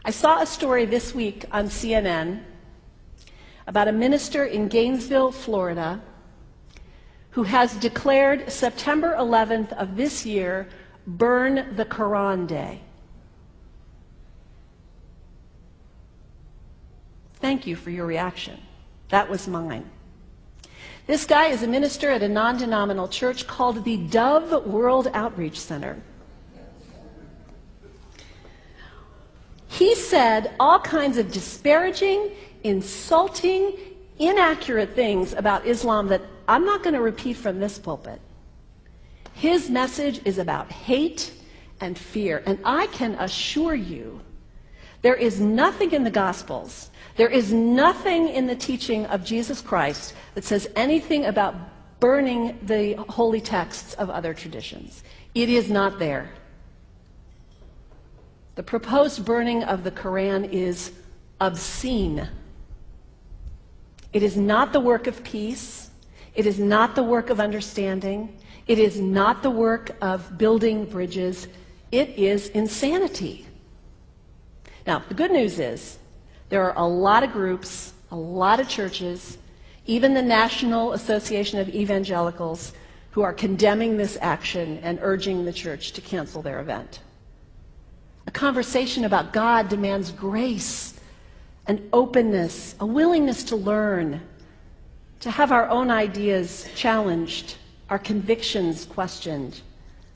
I saw a story this week on CNN about a minister in Gainesville, Florida, who has declared September 11th of this year Burn the Quran Day. Thank you for your reaction. That was mine. This guy is a minister at a non-denominational church called the Dove World Outreach Center. He said all kinds of disparaging, insulting, inaccurate things about Islam that I'm not going to repeat from this pulpit. His message is about hate and fear. And I can assure you, there is nothing in the Gospels, there is nothing in the teaching of Jesus Christ that says anything about burning the holy texts of other traditions. It is not there. The proposed burning of the Quran is obscene. It is not the work of peace. It is not the work of understanding. It is not the work of building bridges. It is insanity. Now, the good news is there are a lot of groups, a lot of churches, even the National Association of Evangelicals, who are condemning this action and urging the church to cancel their event. A conversation about God demands grace and openness, a willingness to learn, to have our own ideas challenged, our convictions questioned.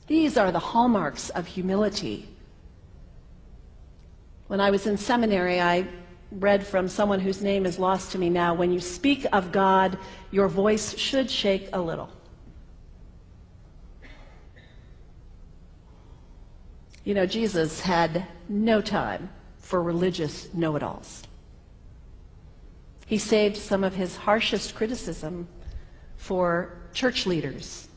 These are the hallmarks of humility. When I was in seminary, I read from someone whose name is lost to me now, when you speak of God, your voice should shake a little. You know, Jesus had no time for religious know-it-alls. He saved some of his harshest criticism for church leaders,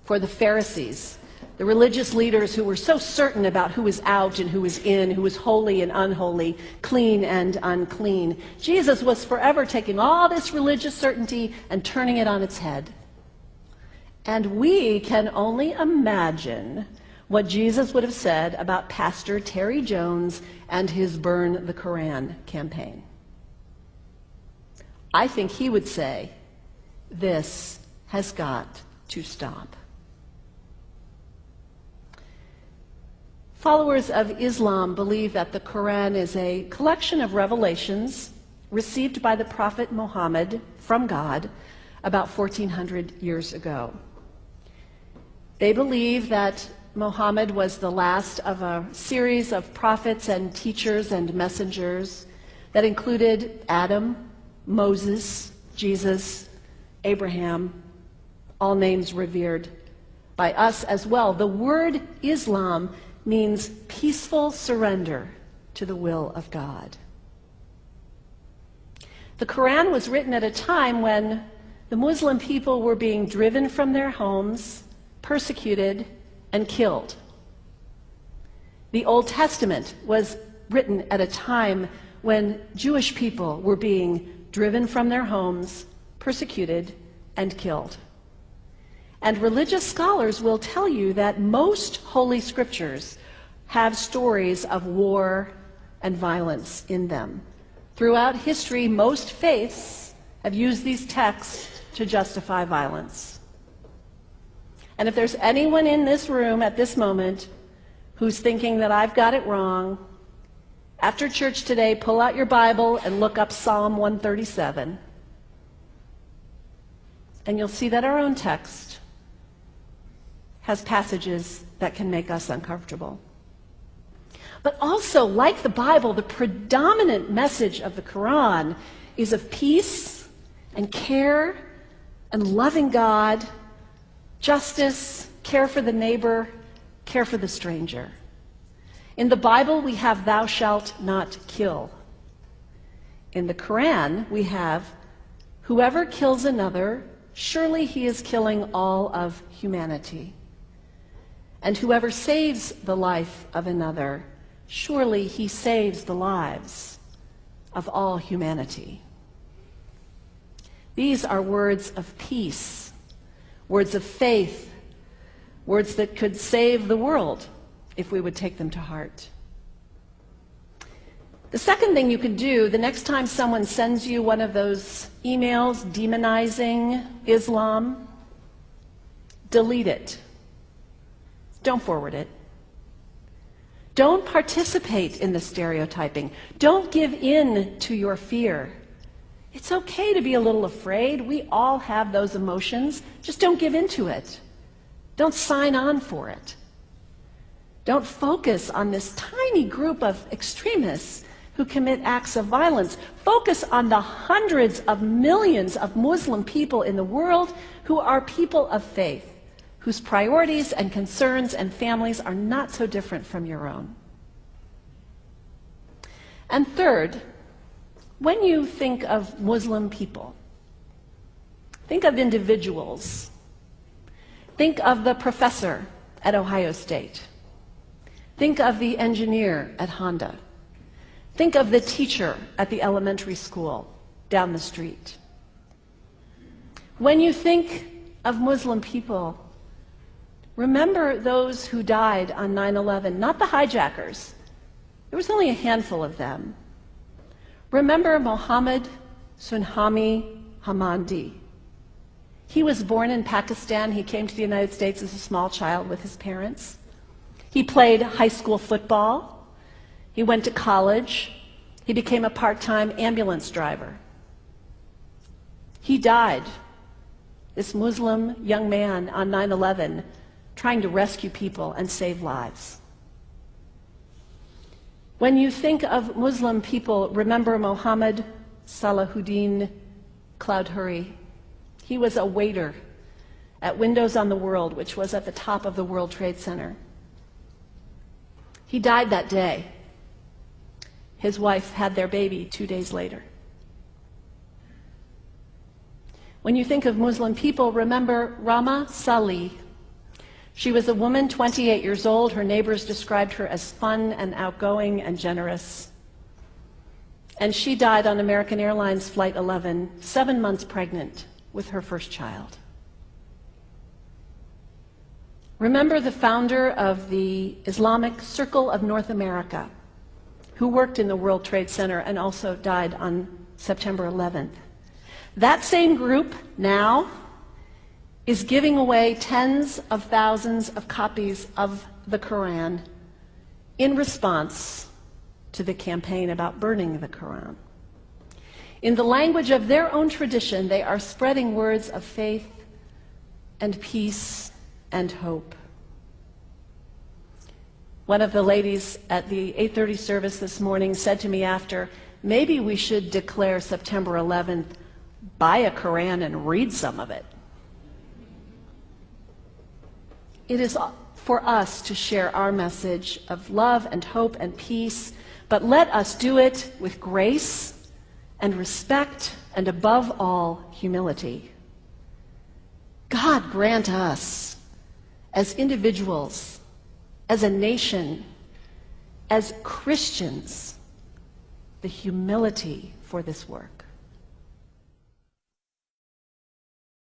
for the Pharisees, the religious leaders who were so certain about who was out and who was in, who was holy and unholy, clean and unclean. Jesus was forever taking all this religious certainty and turning it on its head. And we can only imagine what Jesus would have said about Pastor Terry Jones and his Burn the Quran campaign. I think he would say, this has got to stop. Followers of Islam believe that the Quran is a collection of revelations received by the Prophet Muhammad from God about 1400 years ago. They believe that Muhammad was the last of a series of prophets and teachers and messengers that included Adam, Moses, Jesus, Abraham, all names revered by us as well. The word Islam means peaceful surrender to the will of God. The Quran was written at a time when the Muslim people were being driven from their homes, persecuted, and killed. The Old Testament was written at a time when Jewish people were being driven from their homes, persecuted, and killed. And religious scholars will tell you that most holy scriptures have stories of war and violence in them. Throughout history, most faiths have used these texts to justify violence. And if there's anyone in this room at this moment who's thinking that I've got it wrong, after church today, pull out your Bible and look up Psalm 137. And you'll see that our own text has passages that can make us uncomfortable. But also, like the Bible, the predominant message of the Quran is of peace and care and loving God, justice, care for the neighbor, care for the stranger. In the Bible, we have thou shalt not kill. In the Quran, we have whoever kills another, surely he is killing all of humanity. And whoever saves the life of another, surely he saves the lives of all humanity. These are words of peace, words of faith, words that could save the world if we would take them to heart. The second thing you could do, the next time someone sends you one of those emails demonizing Islam, delete it. Don't forward it. Don't participate in the stereotyping. Don't give in to your fear. It's okay to be a little afraid. We all have those emotions. Just don't give in to it. Don't sign on for it. Don't focus on this tiny group of extremists who commit acts of violence. Focus on the hundreds of millions of Muslim people in the world who are people of faith, whose priorities and concerns and families are not so different from your own. And third, when you think of Muslim people, think of individuals. Think of the professor at Ohio State. Think of the engineer at Honda. Think of the teacher at the elementary school down the street. When you think of Muslim people, remember those who died on 9/11, not the hijackers. There was only a handful of them. Remember Mohammed Sunhami Hamandi. He was born in Pakistan. He came to the United States as a small child with his parents. He played high school football. He went to college. He became a part-time ambulance driver. He died, this Muslim young man, on 9/11, trying to rescue people and save lives. When you think of Muslim people, remember Mohammed Salahuddin Cloudhurry. He was a waiter at Windows on the World, which was at the top of the World Trade Center. He died that day. His wife had their baby 2 days later. When you think of Muslim people, remember Rama Salih. She was a woman, 28 years old. Her neighbors described her as fun and outgoing and generous. And she died on American Airlines Flight 11, 7 months pregnant with her first child. Remember the founder of the Islamic Circle of North America, who worked in the World Trade Center and also died on September 11th. That same group now is giving away tens of thousands of copies of the Quran in response to the campaign about burning the Quran. In the language of their own tradition, they are spreading words of faith and peace and hope. One of the ladies at the 8:30 service this morning said to me after, maybe we should declare September 11th, buy a Quran and read some of it. It is for us to share our message of love and hope and peace, but let us do it with grace and respect and above all, humility. God grant us, as individuals, as a nation, as Christians, the humility for this work.